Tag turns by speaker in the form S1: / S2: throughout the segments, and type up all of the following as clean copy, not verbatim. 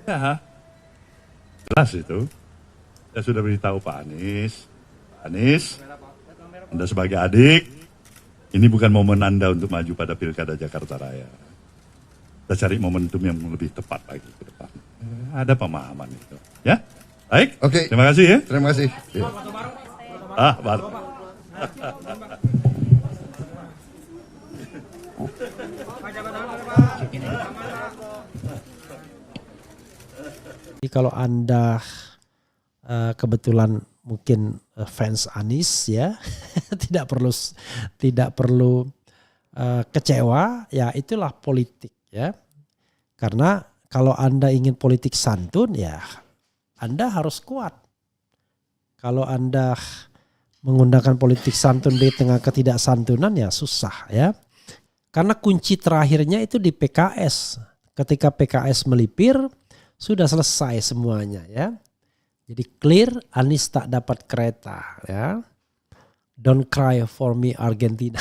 S1: Ya, jelas itu. Saya sudah beritahu Pak Anies. Pak Anies, Anda sebagai adik, ini bukan momen Anda untuk maju pada Pilkada Jakarta Raya. Kita cari momentum yang lebih tepat lagi ke depan. Ada pemahaman itu. Ya, baik.
S2: Oke.
S1: Terima kasih ya.
S2: Terima kasih. Ya.
S1: Baru.
S3: Jadi kalau Anda kebetulan mungkin fans Anies ya, tidak perlu kecewa, ya itulah politik ya. Karena kalau Anda ingin politik santun ya Anda harus kuat. Kalau Anda menggunakan politik santun di tengah ketidaksantunan ya susah ya. Karena kunci terakhirnya itu di PKS. Ketika PKS melipir sudah selesai semuanya ya. Jadi clear, Anies tak dapat kereta ya. Don't cry for me Argentina.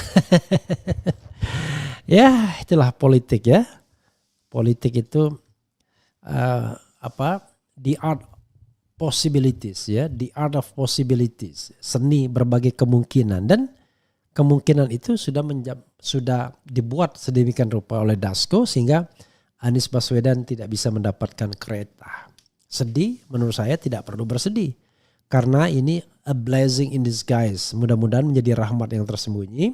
S3: Ya itulah politik ya. Politik itu the art possibilities ya, the art of possibilities, seni berbagai kemungkinan, dan kemungkinan itu sudah dibuat sedemikian rupa oleh Dasko sehingga Anies Baswedan tidak bisa mendapatkan kereta. Sedih, menurut saya tidak perlu bersedih. Karena ini a blessing in disguise. Mudah-mudahan menjadi rahmat yang tersembunyi.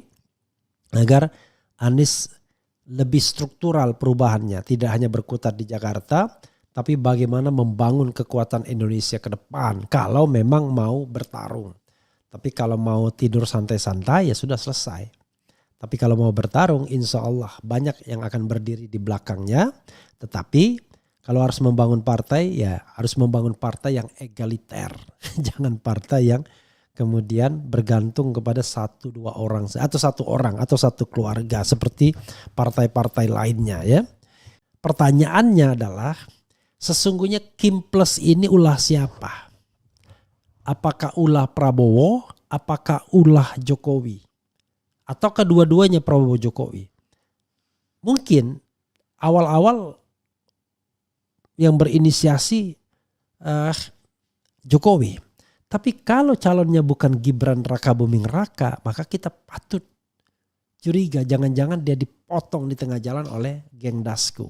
S3: Agar Anies lebih struktural perubahannya. Tidak hanya berkutat di Jakarta. Tapi bagaimana membangun kekuatan Indonesia ke depan. Kalau memang mau bertarung. Tapi kalau mau tidur santai-santai ya sudah selesai. Tapi kalau mau bertarung insya Allah banyak yang akan berdiri di belakangnya. Tetapi kalau harus membangun partai ya harus membangun partai yang egaliter. Jangan partai yang kemudian bergantung kepada satu dua orang atau satu keluarga seperti partai-partai lainnya ya. Pertanyaannya adalah sesungguhnya Kim Plus ini ulah siapa? Apakah ulah Prabowo? Apakah ulah Jokowi? Atau kedua-duanya Prabowo Jokowi? Mungkin awal-awal yang berinisiasi Jokowi. Tapi kalau calonnya bukan Gibran Rakabuming Raka, maka kita patut curiga jangan-jangan dia dipotong di tengah jalan oleh geng Dasko.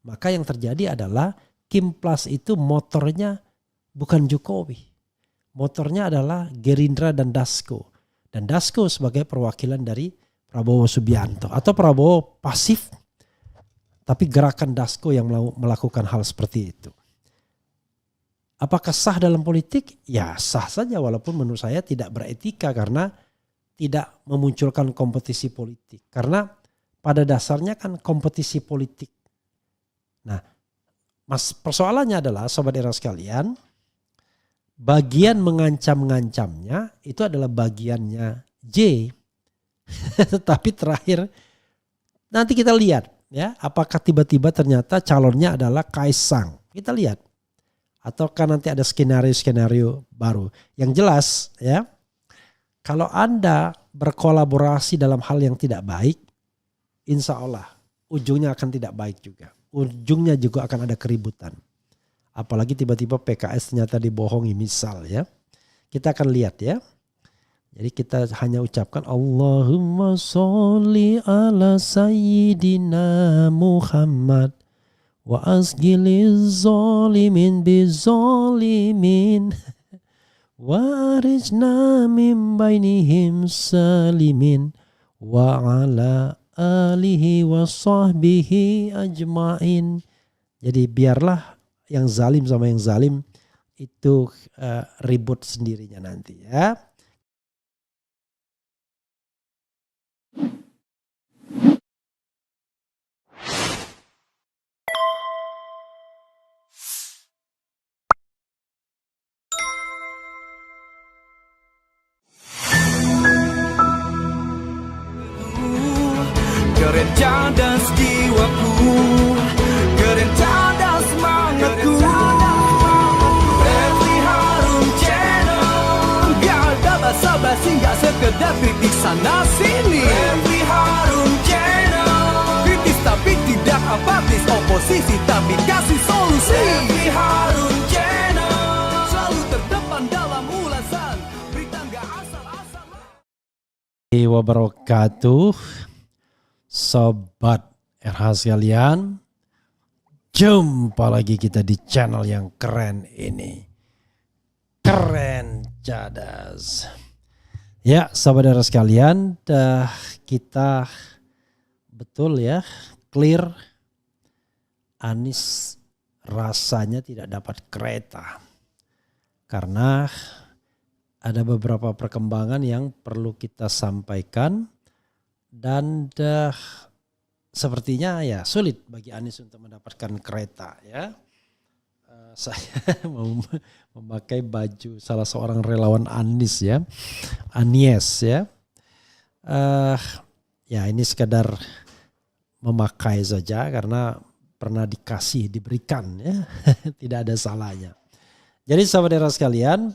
S3: Maka yang terjadi adalah Kim Plus itu motornya bukan Jokowi. Motornya adalah Gerindra dan Dasko. Dan Dasko sebagai perwakilan dari Prabowo Subianto. Atau Prabowo pasif tapi gerakan Dasko yang melakukan hal seperti itu. Apakah sah dalam politik? Ya sah saja walaupun menurut saya tidak beretika karena tidak memunculkan kompetisi politik. Karena pada dasarnya kan kompetisi politik. Nah, persoalannya adalah sobat era sekalian, bagian mengancam-ngancamnya itu adalah bagiannya J. Tetapi terakhir nanti kita lihat ya, apakah tiba-tiba ternyata calonnya adalah Kaisang. Kita lihat. Ataukah nanti ada skenario-skenario baru. Yang jelas ya, kalau Anda berkolaborasi dalam hal yang tidak baik, insya Allah ujungnya akan tidak baik juga. Ujungnya juga akan ada keributan. Apalagi tiba-tiba PKS ternyata dibohongi misal ya. Kita akan lihat ya. Jadi kita hanya ucapkan Allahumma sholli ala sayyidina Muhammad wa asgiliz zalimin bizalimin wa arijna min bainihim salimin wa ala alihi wa sahbihi ajmain. Jadi biarlah yang zalim sama yang zalim itu ribut sendirinya nanti ya.
S4: Keren cadas jiwaku, keren cadas semangatku. Refli Harun Channel, gak ada basa-basi, gak sekedar kritik sana sini. Refli Harun Channel, kritis tapi tidak apatis, oposisi tapi kasih solusi.
S3: wabarakatuh. Sobat RH sekalian, jumpa lagi kita di channel yang keren ini. Keren cadas. Ya, sahabat RH sekalian, kita betul ya, clear Anies rasanya tidak dapat kereta. Karena ada beberapa perkembangan yang perlu kita sampaikan dan sepertinya ya sulit bagi Anies untuk mendapatkan kereta ya. Saya mau memakai baju salah seorang relawan Anies ya, Anies ya. Ya ini sekedar memakai saja karena pernah diberikan ya, tidak ada salahnya. Jadi sahabat RH sekalian,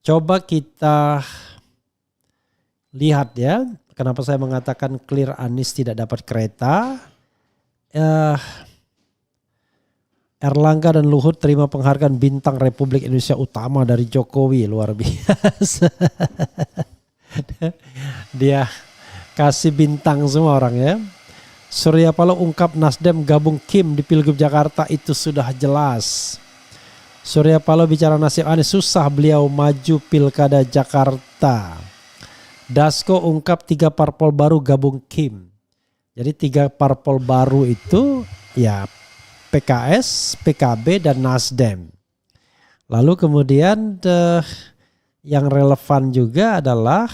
S3: coba kita lihat ya, kenapa saya mengatakan clear Anies tidak dapat kereta. Erlangga dan Luhut terima penghargaan Bintang Republik Indonesia Utama dari Jokowi, luar biasa. Dia kasih bintang semua orang ya. Surya Paloh ungkap Nasdem gabung Kim di Pilgub Jakarta itu sudah jelas. Surya Paloh bicara nasib Anies, susah beliau maju Pilkada Jakarta. Dasko ungkap 3 parpol baru gabung Kim. Jadi 3 parpol baru itu ya PKS, PKB dan Nasdem. Lalu kemudian yang relevan juga adalah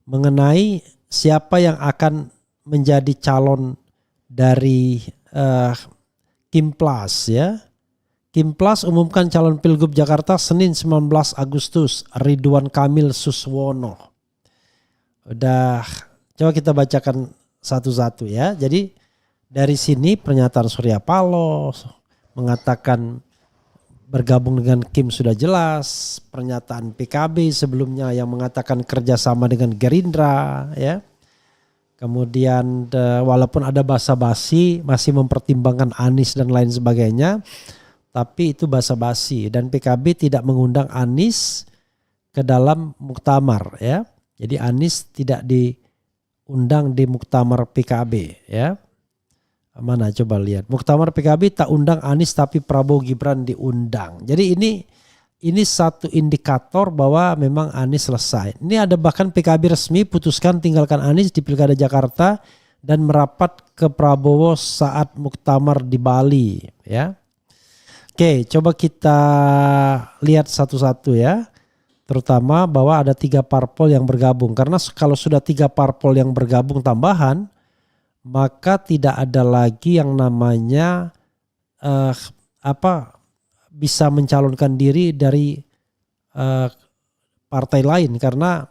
S3: mengenai siapa yang akan menjadi calon dari Kimplas ya. Kimplas umumkan calon Pilgub Jakarta Senin 19 Agustus, Ridwan Kamil Suswono. Udah, coba kita bacakan satu-satu ya. Jadi dari sini pernyataan Surya Paloh mengatakan bergabung dengan Kim sudah jelas. Pernyataan PKB sebelumnya yang mengatakan kerjasama dengan Gerindra ya. Kemudian walaupun ada basa-basi masih mempertimbangkan Anies dan lain sebagainya. Tapi itu basa-basi dan PKB tidak mengundang Anies ke dalam muktamar ya. Jadi Anies tidak diundang di muktamar PKB ya. Mana coba lihat. Muktamar PKB tak undang Anies tapi Prabowo Gibran diundang. Jadi ini satu indikator bahwa memang Anies selesai. Ini ada bahkan PKB resmi putuskan tinggalkan Anies di Pilkada Jakarta dan merapat ke Prabowo saat muktamar di Bali ya. Oke, coba kita lihat satu-satu ya. Terutama bahwa ada 3 parpol yang bergabung. Karena kalau sudah 3 parpol yang bergabung tambahan, maka tidak ada lagi yang namanya bisa mencalonkan diri dari partai lain. Karena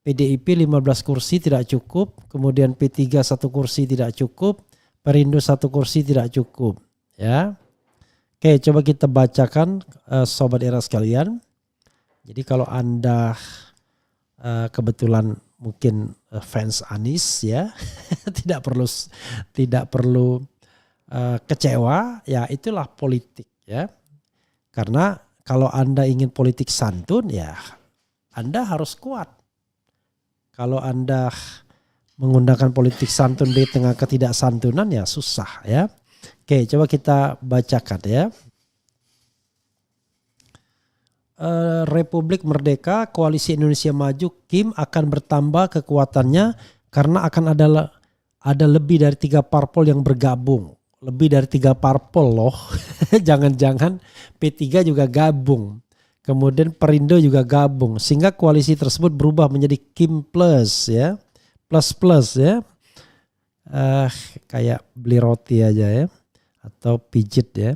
S3: PDIP 15 kursi tidak cukup, kemudian P3 1 kursi tidak cukup, Perindo 1 kursi tidak cukup. Ya. Oke, coba kita bacakan sobat era sekalian. Jadi kalau Anda kebetulan mungkin fans Anies ya, tidak perlu kecewa, ya itulah politik ya. Karena kalau Anda ingin politik santun ya Anda harus kuat. Kalau Anda menggunakan politik santun di tengah ketidaksantunan ya susah ya. Oke, coba kita bacakan ya. Republik Merdeka, Koalisi Indonesia Maju, Kim akan bertambah kekuatannya karena akan ada lebih dari 3 parpol yang bergabung. Lebih dari 3 parpol loh. Jangan-jangan P3 juga gabung. Kemudian Perindo juga gabung. Sehingga koalisi tersebut berubah menjadi Kim Plus ya. Plus ya. Kayak beli roti aja ya. Atau pijit ya.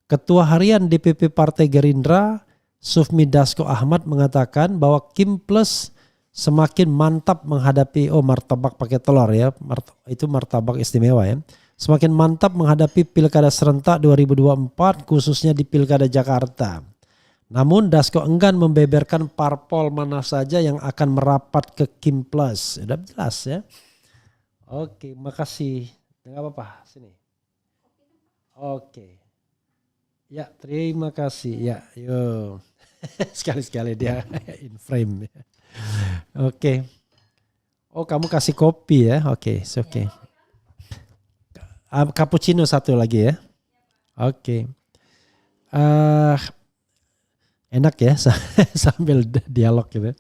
S3: Ketua Harian DPP Partai Gerindra Sufmi Dasko Ahmad mengatakan bahwa Kim Plus semakin mantap menghadapi martabak pakai telur ya. Itu martabak istimewa ya. Semakin mantap menghadapi Pilkada serentak 2024 khususnya di Pilkada Jakarta. Namun Dasko enggan membeberkan parpol mana saja yang akan merapat ke Kim Plus. Sudah jelas ya. Oke, makasih. Enggak apa-apa, sini. Oke. Ya, terima kasih. Ya, yuk. Sekali-sekali dia in frame. Oke. Oh, kamu kasih kopi ya? Oke, oke. Cappuccino satu lagi ya. Oke. Enak ya sambil dialog gitu.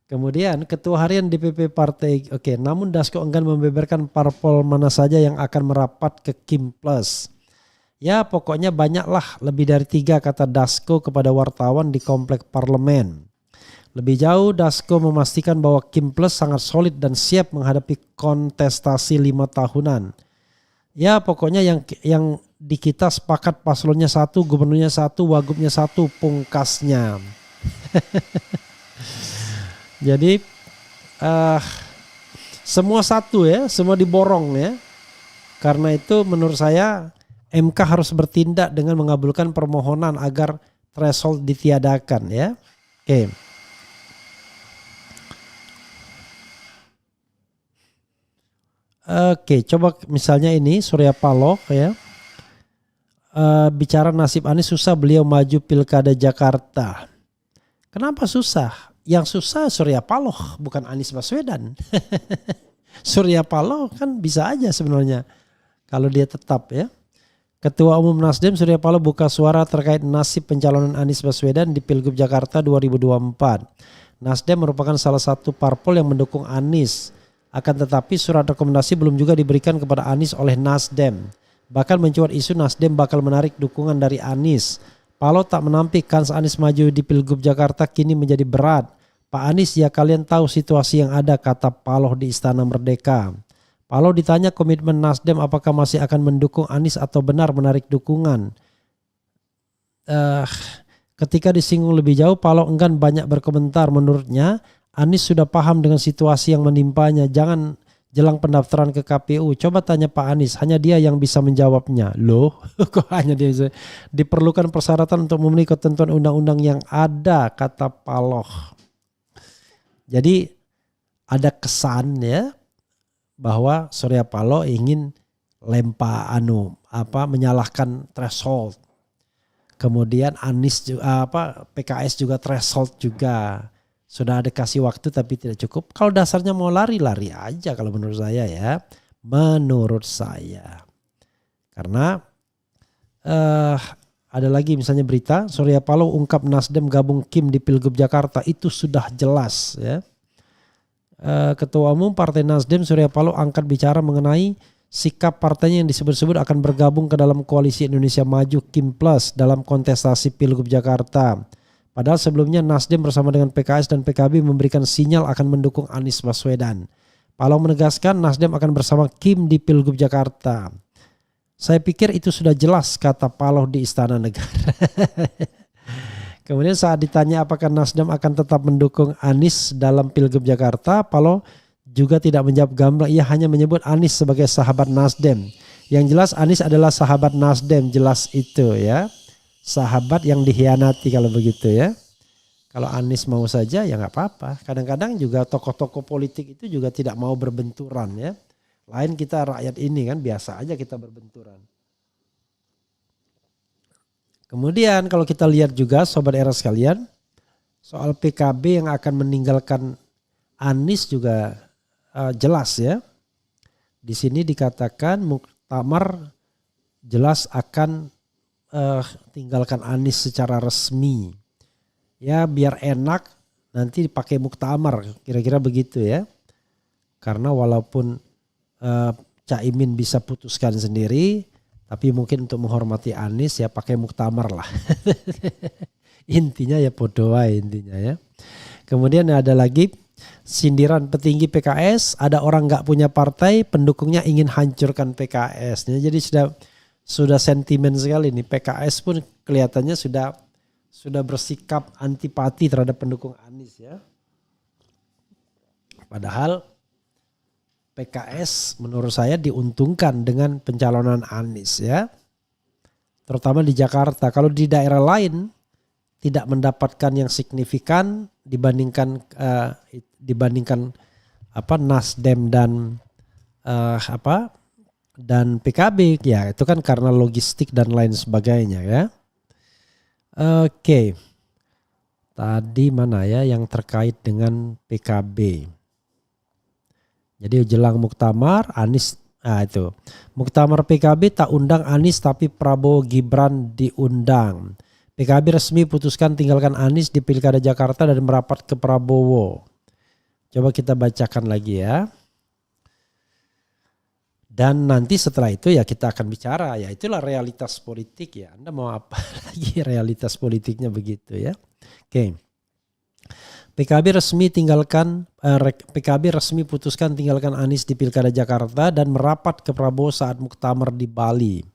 S3: Kemudian Ketua Harian DPP Partai, oke, namun Dasko enggan membeberkan parpol mana saja yang akan merapat ke Kim Plus. Ya pokoknya banyaklah, lebih dari 3 kata Dasko kepada wartawan di komplek parlemen. Lebih jauh Dasko memastikan bahwa Kim Plus sangat solid dan siap menghadapi kontestasi 5 tahunan. Ya pokoknya yang di kita sepakat paslonnya 1, gubernurnya 1, wagubnya 1, pungkasnya. Jadi semua satu ya, semua diborong ya. Karena itu menurut saya MK harus bertindak dengan mengabulkan permohonan agar threshold ditiadakan ya. Oke. Oke, coba misalnya ini Surya Paloh ya. Bicara nasib Anies, susah beliau maju Pilkada Jakarta. Kenapa susah? Yang susah Surya Paloh, bukan Anies Baswedan. Surya Paloh kan bisa aja sebenarnya kalau dia tetap ya. Ketua Umum Nasdem Surya Paloh buka suara terkait nasib pencalonan Anies Baswedan di Pilgub Jakarta 2024. Nasdem merupakan salah satu parpol yang mendukung Anies. Akan tetapi surat rekomendasi belum juga diberikan kepada Anies oleh Nasdem. Bahkan mencuat isu Nasdem bakal menarik dukungan dari Anies. Paloh tak menampik kans Anies maju di Pilgub Jakarta kini menjadi berat. Pak Anies, ya kalian tahu situasi yang ada, kata Paloh di Istana Merdeka. Paloh ditanya komitmen Nasdem apakah masih akan mendukung Anies atau benar menarik dukungan. Ketika disinggung lebih jauh, Paloh enggan banyak berkomentar. Menurutnya Anies sudah paham dengan situasi yang menimpanya. Jangan jelang pendaftaran ke KPU. Coba tanya Pak Anies, hanya dia yang bisa menjawabnya. Loh, kok hanya dia bisa? Diperlukan persyaratan untuk memenuhi ketentuan undang-undang yang ada, kata Paloh. Jadi ada kesan ya bahwa Surya Paloh ingin menyalahkan threshold. Kemudian Anies juga PKS juga threshold juga. Sudah ada kasih waktu tapi tidak cukup. Kalau dasarnya mau lari aja kalau menurut saya ya. Menurut saya. Karena ada lagi misalnya berita Surya Paloh ungkap Nasdem gabung Kim di Pilgub Jakarta. Itu sudah jelas ya. Ketua Umum Partai Nasdem Surya Paloh angkat bicara mengenai sikap partainya yang disebut-sebut akan bergabung ke dalam koalisi Indonesia Maju Kim Plus dalam kontestasi Pilgub Jakarta. Padahal sebelumnya Nasdem bersama dengan PKS dan PKB memberikan sinyal akan mendukung Anies Baswedan. Paloh menegaskan Nasdem akan bersama Kim di Pilgub Jakarta. Saya pikir itu sudah jelas, kata Paloh di Istana Negara. Kemudian saat ditanya apakah Nasdem akan tetap mendukung Anies dalam Pilgub Jakarta, Paloh juga tidak menjawab gamblang. Ia hanya menyebut Anies sebagai sahabat Nasdem. Yang jelas Anies adalah sahabat Nasdem, jelas itu ya. Sahabat yang dikhianati kalau begitu ya. Kalau Anies mau saja ya nggak apa-apa. Kadang-kadang juga tokoh-tokoh politik itu juga tidak mau berbenturan ya. Lain kita rakyat ini kan biasa aja kita berbenturan. Kemudian kalau kita lihat juga Sobat Era sekalian. Soal PKB yang akan meninggalkan Anies juga jelas ya. Di sini dikatakan muktamar jelas akan tinggalkan Anies secara resmi. Ya biar enak nanti dipakai muktamar, kira-kira begitu ya. Karena walaupun Caimin bisa putuskan sendiri, tapi mungkin untuk menghormati Anies ya pakai muktamar lah. Intinya ya podoa intinya ya. Kemudian ada lagi sindiran petinggi PKS, ada orang gak punya partai, pendukungnya ingin hancurkan PKS. Jadi sudah sentimen sekali nih. PKS pun kelihatannya sudah bersikap antipati terhadap pendukung Anies ya. Padahal PKS menurut saya diuntungkan dengan pencalonan Anies ya. Terutama di Jakarta. Kalau di daerah lain tidak mendapatkan yang signifikan dibandingkan Nasdem dan dan PKB ya, itu kan karena logistik dan lain sebagainya ya. Oke. Tadi mana ya yang terkait dengan PKB. Jadi jelang muktamar Anies, itu muktamar PKB tak undang Anies tapi Prabowo Gibran diundang. PKB resmi putuskan tinggalkan Anies di Pilkada Jakarta dan merapat ke Prabowo. Coba kita bacakan lagi ya. Dan nanti setelah itu ya kita akan bicara, ya itulah realitas politik ya. Anda mau apa lagi, realitas politiknya begitu ya. Oke. PKB resmi putuskan tinggalkan Anies di Pilkada Jakarta dan merapat ke Prabowo saat muktamar di Bali.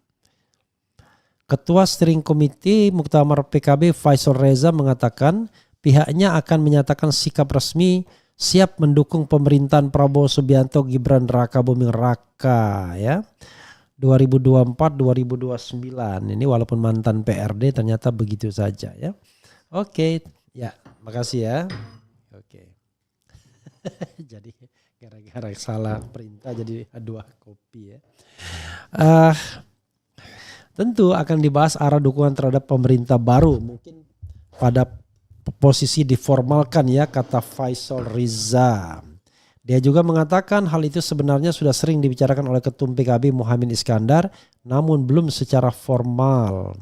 S3: Ketua Steering Committee Muktamar PKB Faisal Reza mengatakan pihaknya akan menyatakan sikap resmi siap mendukung pemerintahan Prabowo Subianto Gibran Raka Buming Raka ya 2024-2029. Ini walaupun mantan PRD ternyata begitu saja ya. Oke, ya makasih ya. Oke. Jadi gara-gara salah perintah jadi 2 kopi ya. Tentu akan dibahas arah dukungan terhadap pemerintah baru. Mungkin pada posisi diformalkan ya, kata Faisal Riza. Dia juga mengatakan hal itu sebenarnya sudah sering dibicarakan oleh Ketum PKB Muhaimin Iskandar, namun belum secara formal.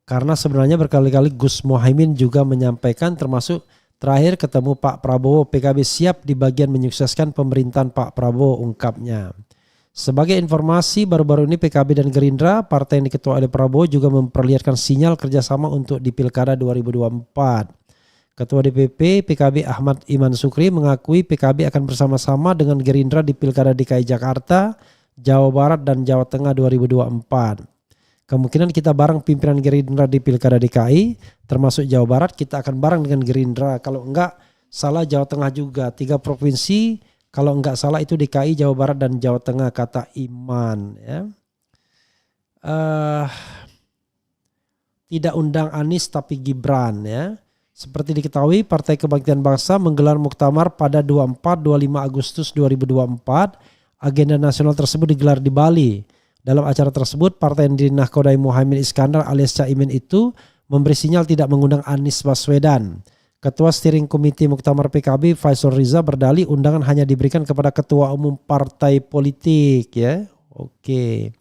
S3: Karena sebenarnya berkali-kali Gus Muhaimin juga menyampaikan, termasuk terakhir ketemu Pak Prabowo, PKB siap di bagian menyukseskan pemerintahan Pak Prabowo, ungkapnya. Sebagai informasi, baru-baru ini PKB dan Gerindra, partai yang diketuai oleh Prabowo, juga memperlihatkan sinyal kerjasama untuk di Pilkada 2024. Ketua DPP PKB Ahmad Iman Sukri mengakui PKB akan bersama-sama dengan Gerindra di Pilkada DKI Jakarta, Jawa Barat, dan Jawa Tengah 2024. Kemungkinan kita bareng pimpinan Gerindra di Pilkada DKI, termasuk Jawa Barat, kita akan bareng dengan Gerindra. Kalau enggak salah Jawa Tengah juga, 3 provinsi. Kalau enggak salah itu DKI, Jawa Barat, dan Jawa Tengah, kata Iman. Ya. Tidak undang Anies tapi Gibran. Ya. Seperti diketahui, Partai Kebangkitan Bangsa menggelar muktamar pada 24-25 Agustus 2024. Agenda nasional tersebut digelar di Bali. Dalam acara tersebut, partai yang dinahkodai Muhaimin Iskandar alias Caimin itu memberi sinyal tidak mengundang Anies Baswedan. Ketua Steering Committee Muktamar PKB Faisal Riza berdalih undangan hanya diberikan kepada ketua umum partai politik ya. Oke.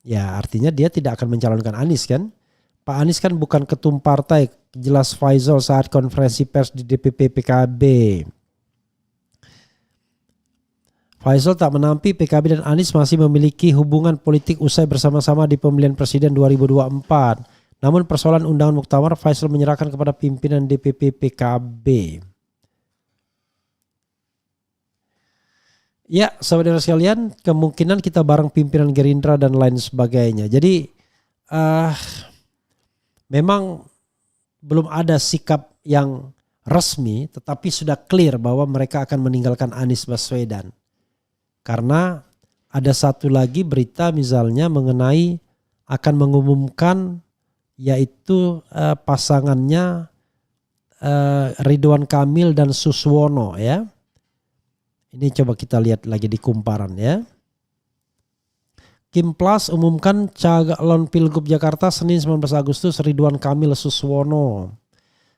S3: Ya, artinya dia tidak akan mencalonkan Anies kan? Pak Anies kan bukan ketum partai, jelas Faisal saat konferensi pers di DPP PKB. Faisal tak menampik PKB dan Anies masih memiliki hubungan politik usai bersama-sama di pemilihan presiden 2024. Namun persoalan undangan muktamar Faisal menyerahkan kepada pimpinan DPP PKB. Ya, saudara sekalian, kemungkinan kita bareng pimpinan Gerindra dan lain sebagainya. Jadi memang belum ada sikap yang resmi, tetapi sudah clear bahwa mereka akan meninggalkan Anies Baswedan. Karena ada satu lagi berita misalnya mengenai akan mengumumkan yaitu pasangannya Ridwan Kamil dan Suswono ya. Ini coba kita lihat lagi di kumparan ya. Kim Plus umumkan calon Pilgub Jakarta Senin 19 Agustus Ridwan Kamil Suswono.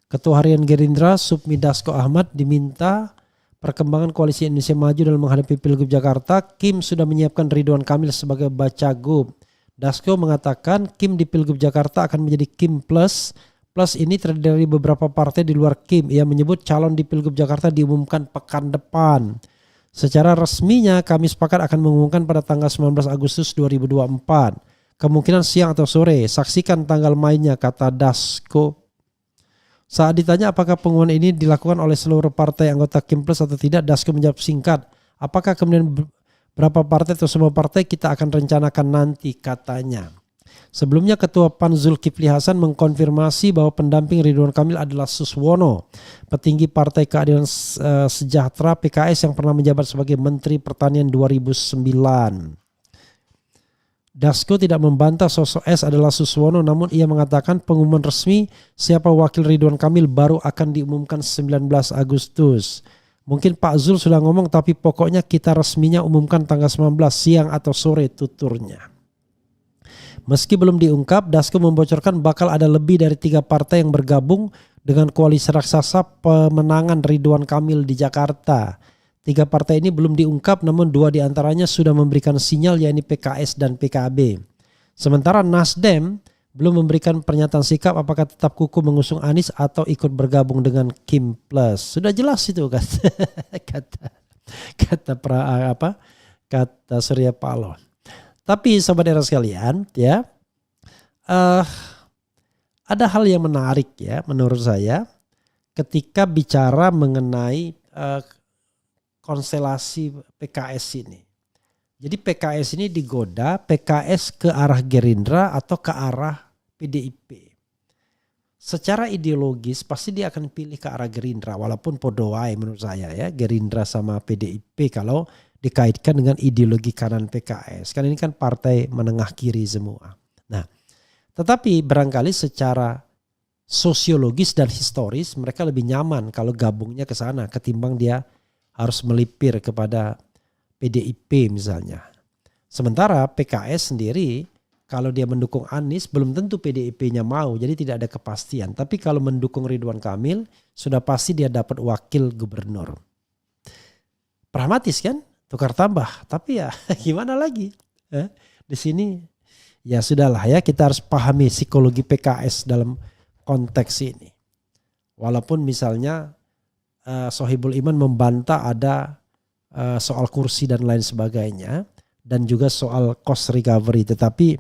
S3: Ketua Harian Gerindra Supmi Dasko Ahmad diminta perkembangan koalisi Indonesia Maju dalam menghadapi Pilgub Jakarta. Kim sudah menyiapkan Ridwan Kamil sebagai bacagub. Dasko mengatakan Kim di Pilgub Jakarta akan menjadi Kim Plus. Plus ini terdiri dari beberapa partai di luar Kim. Ia menyebut calon di Pilgub Jakarta diumumkan pekan depan. Secara resminya kami sepakat akan mengumumkan pada tanggal 19 Agustus 2024. Kemungkinan siang atau sore. Saksikan tanggal mainnya, kata Dasko. Saat ditanya apakah pengumuman ini dilakukan oleh seluruh partai anggota Kim Plus atau tidak, Dasko menjawab singkat. Apakah kemudian berapa partai atau semua partai kita akan rencanakan nanti, katanya. Sebelumnya Ketua PAN Zulkifli Hasan mengkonfirmasi bahwa pendamping Ridwan Kamil adalah Suswono, petinggi Partai Keadilan Sejahtera PKS yang pernah menjabat sebagai Menteri Pertanian 2009. Dasko tidak membantah sosok S adalah Suswono, namun ia mengatakan pengumuman resmi siapa wakil Ridwan Kamil baru akan diumumkan 19 Agustus. Mungkin Pak Zul sudah ngomong tapi pokoknya kita resminya umumkan tanggal 19 siang atau sore, tuturnya. Meski belum diungkap, Dasko membocorkan bakal ada lebih dari 3 partai yang bergabung dengan koalisi raksasa pemenangan Ridwan Kamil di Jakarta. 3 partai ini belum diungkap, namun 2 diantaranya sudah memberikan sinyal, yakni PKS dan PKB. Sementara Nasdem belum memberikan pernyataan sikap apakah tetap kukuh mengusung Anies atau ikut bergabung dengan Kim Plus. Sudah jelas itu kata Surya Paloh. Tapi sobat era sekalian ya, ada hal yang menarik ya menurut saya ketika bicara mengenai konstelasi PKS ini. Jadi PKS ini digoda, PKS ke arah Gerindra atau ke arah PDIP. Secara ideologis pasti dia akan pilih ke arah Gerindra, walaupun podoai menurut saya ya, Gerindra sama PDIP kalau dikaitkan dengan ideologi kanan PKS. Kan ini kan partai menengah kiri semua. Nah, tetapi barangkali secara sosiologis dan historis mereka lebih nyaman kalau gabungnya ke sana ketimbang dia harus melipir kepada PDIP misalnya. Sementara PKS sendiri kalau dia mendukung Anies belum tentu PDIP-nya mau, jadi tidak ada kepastian. Tapi kalau mendukung Ridwan Kamil sudah pasti dia dapat wakil gubernur. Pragmatis kan? Tukar tambah, tapi ya gimana lagi? Di sini ya sudahlah ya, kita harus pahami psikologi PKS dalam konteks ini. Walaupun misalnya Sohibul Iman membantah ada soal kursi dan lain sebagainya dan juga soal cost recovery, tetapi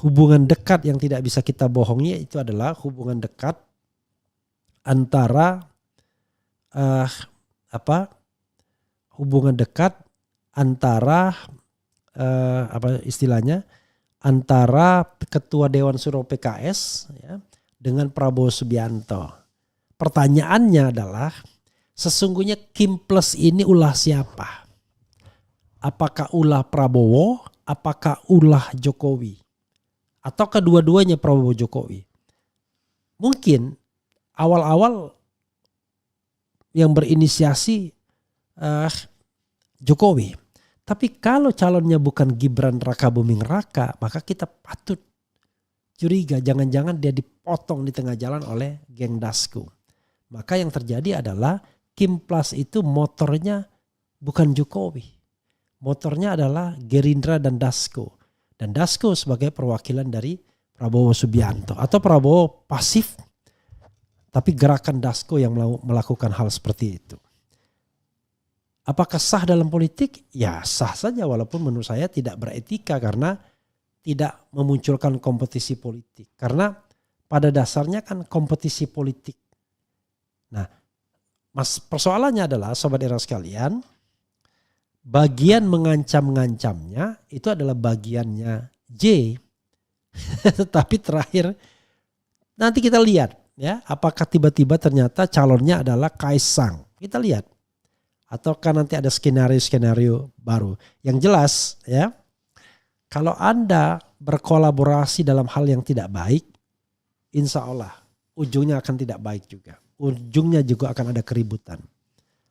S3: hubungan dekat yang tidak bisa kita bohongi itu adalah hubungan dekat antara hubungan dekat antara antara Ketua Dewan Suro PKS ya, dengan Prabowo Subianto. Pertanyaannya adalah sesungguhnya Kim Plus ini ulah siapa? Apakah ulah Prabowo? Apakah ulah Jokowi? Atau kedua-duanya Prabowo Jokowi? Mungkin awal-awal yang berinisiasi Jokowi. Tapi kalau calonnya bukan Gibran Rakabuming Raka, maka kita patut curiga jangan-jangan dia dipotong di tengah jalan oleh geng Dasko. Maka yang terjadi adalah Kim Plus itu motornya bukan Jokowi. Motornya adalah Gerindra dan Dasko. Dan Dasko sebagai perwakilan dari Prabowo Subianto. Atau Prabowo pasif tapi gerakan Dasko yang melakukan hal seperti itu. Apakah sah dalam politik? Ya sah saja, walaupun menurut saya tidak beretika karena tidak memunculkan kompetisi politik. Karena pada dasarnya kan kompetisi politik. Nah, persoalannya adalah sobat era sekalian, bagian mengancam-ngancamnya itu adalah bagiannya J. Tetapi terakhir nanti kita lihat ya, apakah tiba-tiba ternyata calonnya adalah Kaisang. Kita lihat. Ataukah nanti ada skenario-skenario baru. Yang jelas ya, kalau Anda berkolaborasi dalam hal yang tidak baik, insya Allah ujungnya akan tidak baik juga. Ujungnya juga akan ada keributan.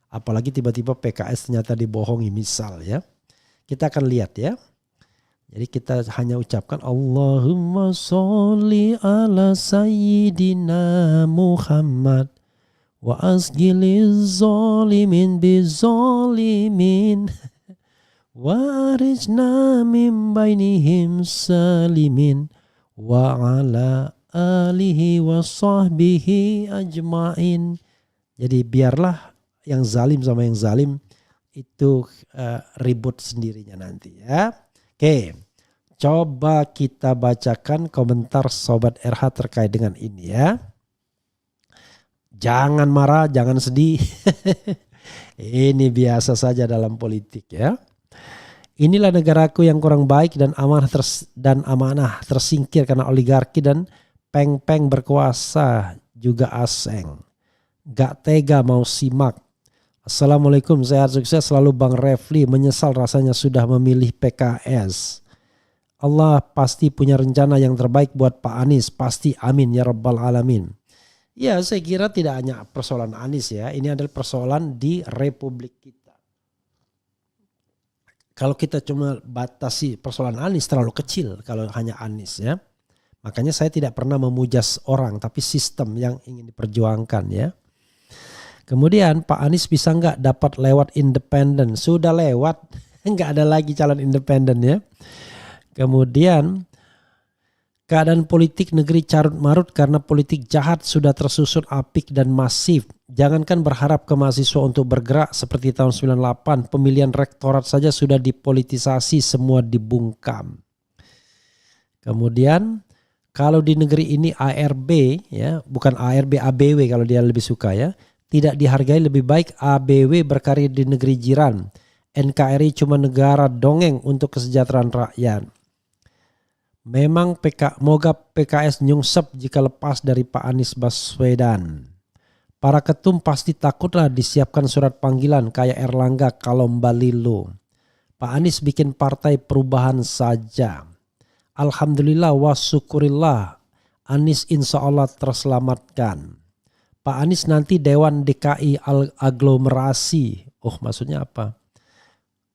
S3: Apalagi tiba-tiba PKS ternyata dibohongi misal ya. Kita akan lihat ya. Jadi kita hanya ucapkan Allahumma sholli ala sayyidina Muhammad. Wa asgiliz zalimin bizalimin wa arijna min bainihim salimin wa ala alihi wa sahbihi ajmain. Jadi biarlah yang zalim sama yang zalim itu ribut sendirinya nanti ya. Oke, coba kita bacakan komentar Sobat RH terkait dengan ini ya. Jangan marah, jangan sedih. Ini biasa saja dalam politik ya. Inilah negaraku yang kurang baik dan amanah tersingkir karena oligarki dan peng-peng berkuasa juga aseng. Gak tega mau simak. Assalamualaikum, sehat sukses selalu Bang Refli. Menyesal rasanya sudah memilih PKS. Allah pasti punya rencana yang terbaik buat Pak Anies. Pasti amin ya rabbal alamin. Ya, saya kira tidak hanya persoalan Anies ya. Ini adalah persoalan di Republik kita. Kalau kita cuma batasi persoalan Anies terlalu kecil kalau hanya Anies ya. Makanya saya tidak pernah memujas orang tapi sistem yang ingin diperjuangkan ya. Kemudian Pak Anies bisa nggak dapat lewat independen? Sudah lewat, nggak ada lagi calon independen ya. Kemudian keadaan politik negeri carut marut karena politik jahat sudah tersusun apik dan masif. Jangankan berharap ke mahasiswa untuk bergerak seperti tahun 98, pemilihan rektorat saja sudah dipolitisasi, semua dibungkam. Kemudian kalau di negeri ini ARB ya, bukan ARB, ABW kalau dia lebih suka ya, tidak dihargai, lebih baik ABW berkarir di negeri jiran. NKRI cuma negara dongeng untuk kesejahteraan rakyat. Memang moga PKS nyungsep jika lepas dari Pak Anies Baswedan. Para ketum pasti takutlah disiapkan surat panggilan kayak Erlangga kalau Balilo. Pak Anies bikin partai perubahan saja. Alhamdulillah wa syukurillah, Anies insya Allah terselamatkan. Pak Anies nanti Dewan DKI aglomerasi. Oh maksudnya apa?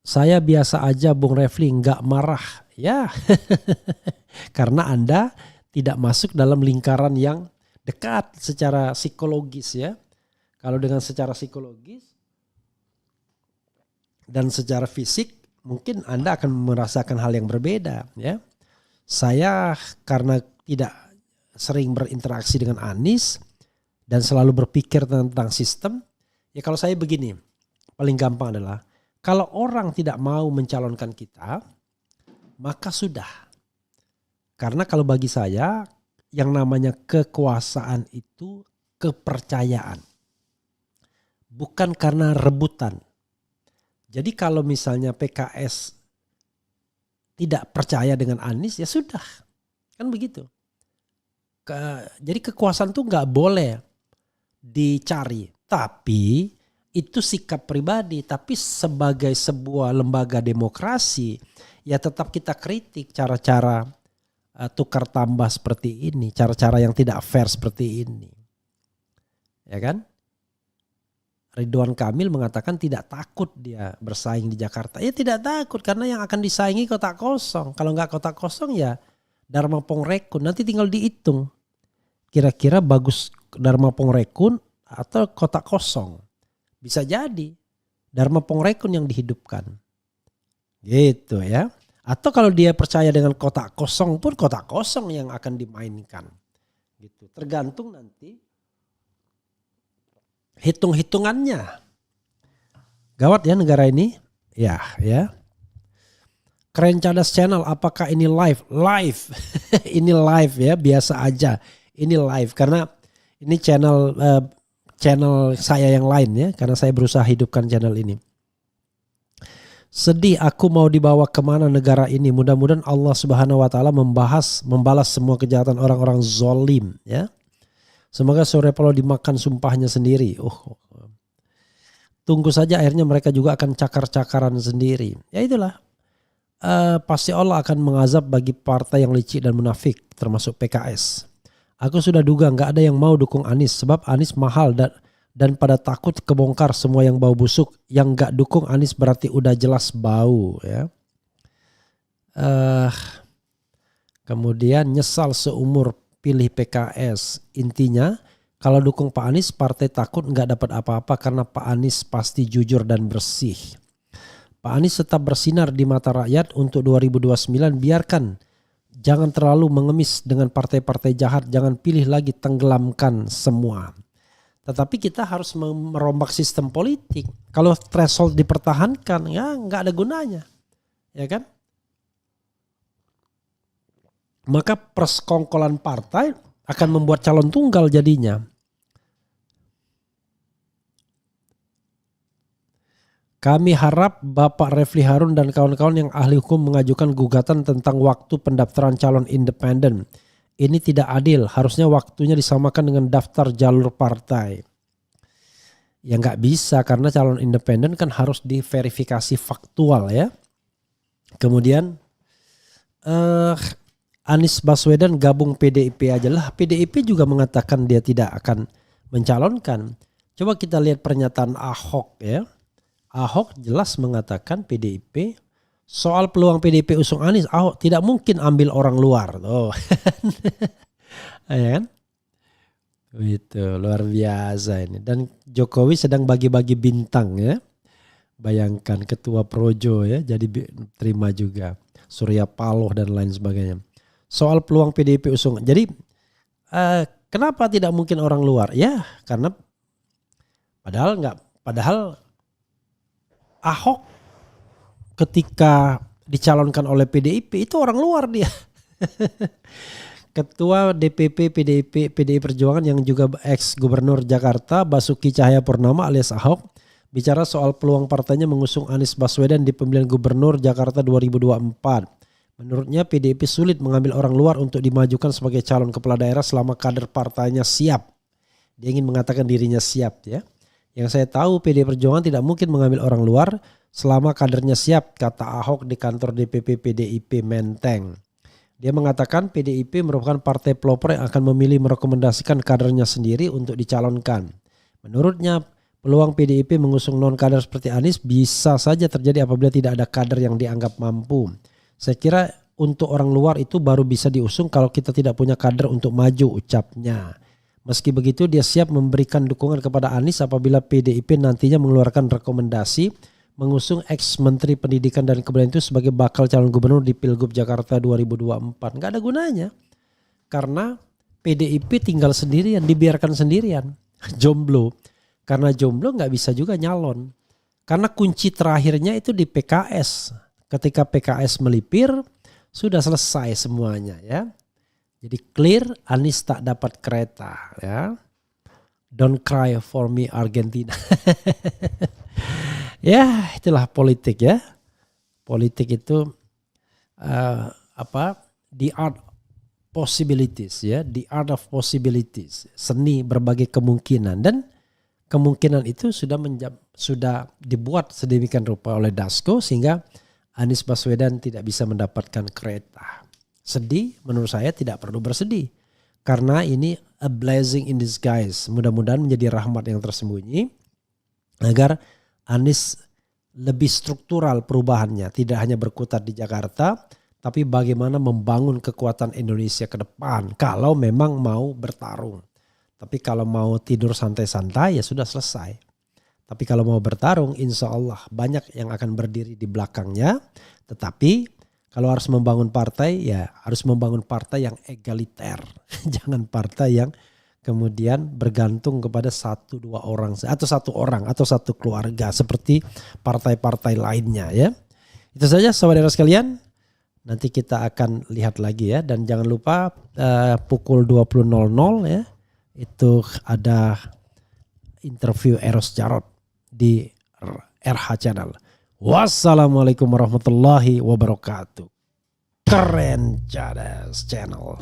S3: Saya biasa aja Bung Refli, nggak marah. Ya karena Anda tidak masuk dalam lingkaran yang dekat secara psikologis ya. Kalau dengan secara psikologis dan secara fisik mungkin Anda akan merasakan hal yang berbeda ya. Saya karena tidak sering berinteraksi dengan Anies dan selalu berpikir tentang sistem, ya kalau saya begini, paling gampang adalah kalau orang tidak mau mencalonkan kita, maka sudah. Karena kalau bagi saya yang namanya kekuasaan itu kepercayaan. Bukan karena rebutan. Jadi kalau misalnya PKS tidak percaya dengan Anies ya sudah. Kan begitu. Jadi kekuasaan tuh gak boleh dicari. Tapi itu sikap pribadi. Tapi sebagai sebuah lembaga demokrasi ya tetap kita kritik cara-cara tukar tambah seperti ini. Cara-cara yang tidak fair seperti ini. Ya kan? Ridwan Kamil mengatakan tidak takut dia bersaing di Jakarta. Ya tidak takut karena yang akan disaingi kotak kosong. Kalau nggak kotak kosong ya Dharma Pongrekun. Nanti tinggal dihitung. Kira-kira bagus Dharma Pongrekun atau kotak kosong. Bisa jadi Dharma Pongrekun yang dihidupkan. Gitu ya. Atau kalau dia percaya dengan kotak kosong pun kotak kosong yang akan dimainkan. Gitu. Tergantung nanti hitung-hitungannya. Gawat ya negara ini. Ya. Keren Cadas Channel, apakah ini live? Live. Ini live ya, biasa aja. Ini live karena ini channel saya yang lain ya, karena saya berusaha hidupkan channel ini. Sedih aku mau dibawa kemana negara ini. Mudah-mudahan Allah Subhanahu wa taala membalas semua kejahatan orang-orang zolim ya. Semoga Surya Paloh dimakan sumpahnya sendiri. Tunggu saja akhirnya mereka juga akan cakar-cakaran sendiri. Ya itulah. Pasti Allah akan mengazab bagi partai yang licik dan munafik termasuk PKS. Aku sudah duga gak ada yang mau dukung Anies. Sebab Anies mahal dan pada takut kebongkar semua yang bau busuk. Yang gak dukung Anies berarti udah jelas bau ya. Kemudian nyesal seumur pilih PKS. Intinya kalau dukung Pak Anies partai takut nggak dapat apa-apa karena Pak Anies pasti jujur dan bersih. Pak Anies tetap bersinar di mata rakyat untuk 2029. Biarkan, jangan terlalu mengemis dengan partai-partai jahat. Jangan pilih lagi, tenggelamkan semua. Tetapi kita harus merombak sistem politik. Kalau threshold dipertahankan ya nggak ada gunanya, ya kan? Maka persekongkolan partai akan membuat calon tunggal jadinya. Kami harap Bapak Refli Harun dan kawan-kawan yang ahli hukum mengajukan gugatan tentang waktu pendaftaran calon independen. Ini tidak adil, harusnya waktunya disamakan dengan daftar jalur partai. Ya nggak bisa karena calon independen kan harus diverifikasi faktual ya. Kemudian Anies Baswedan gabung PDIP aja lah. PDIP juga mengatakan dia tidak akan mencalonkan. Coba kita lihat pernyataan Ahok ya. Ahok jelas mengatakan PDIP Soal peluang PDIP usung Anies, Ahok tidak mungkin ambil orang luar. Oh. Ya kan? Itu luar biasa ini. Dan Jokowi sedang bagi-bagi bintang ya. Bayangkan ketua Projo ya jadi terima juga. Surya Paloh dan lain sebagainya. Soal peluang PDIP usung. Jadi kenapa tidak mungkin orang luar? Ya karena padahal Ahok ketika dicalonkan oleh PDIP itu orang luar dia. Ketua DPP PDI Perjuangan yang juga ex Gubernur Jakarta Basuki Cahayapurnama alias Ahok bicara soal peluang partainya mengusung Anies Baswedan di pemilihan Gubernur Jakarta 2024. Menurutnya PDIP sulit mengambil orang luar untuk dimajukan sebagai calon kepala daerah selama kader partainya siap. Dia ingin mengatakan dirinya siap ya. Yang saya tahu PDI Perjuangan tidak mungkin mengambil orang luar selama kadernya siap, kata Ahok di kantor DPP PDIP Menteng. Dia mengatakan PDIP merupakan partai pelopor yang akan memilih merekomendasikan kadernya sendiri untuk dicalonkan. Menurutnya peluang PDIP mengusung non-kader seperti Anies bisa saja terjadi apabila tidak ada kader yang dianggap mampu. Saya kira untuk orang luar itu baru bisa diusung kalau kita tidak punya kader untuk maju, ucapnya. Meski begitu dia siap memberikan dukungan kepada Anies apabila PDIP nantinya mengeluarkan rekomendasi mengusung ex-Menteri Pendidikan dan Kebudayaan itu sebagai bakal calon gubernur di Pilgub Jakarta 2024. Nggak ada gunanya. Karena PDIP tinggal sendirian, dibiarkan sendirian. Jomblo. Karena jomblo nggak bisa juga nyalon. Karena kunci terakhirnya itu di PKS. Ketika PKS melipir, sudah selesai semuanya ya. Jadi clear, Anies tak dapat kereta ya. Don't cry for me Argentina. Ya itulah politik ya. Politik itu the art possibilities ya, the art of possibilities, seni berbagai kemungkinan, dan kemungkinan itu sudah dibuat sedemikian rupa oleh Dasko sehingga Anies Baswedan tidak bisa mendapatkan kereta. Sedih, menurut saya tidak perlu bersedih karena ini a blessing in disguise. Mudah-mudahan menjadi rahmat yang tersembunyi agar Anies lebih struktural perubahannya, tidak hanya berkutat di Jakarta, tapi bagaimana membangun kekuatan Indonesia ke depan kalau memang mau bertarung. Tapi kalau mau tidur santai-santai ya sudah selesai. Tapi kalau mau bertarung insya Allah banyak yang akan berdiri di belakangnya. Tetapi kalau harus membangun partai ya harus membangun partai yang egaliter. Jangan partai yang kemudian bergantung kepada satu dua orang atau satu orang atau satu keluarga seperti partai-partai lainnya ya. Itu saja saudara sekalian. Nanti kita akan lihat lagi ya, dan jangan lupa pukul 20.00 ya itu ada interview Eros Jarod di RH Channel. Wassalamualaikum warahmatullahi wabarakatuh. Keren Cadas Channel.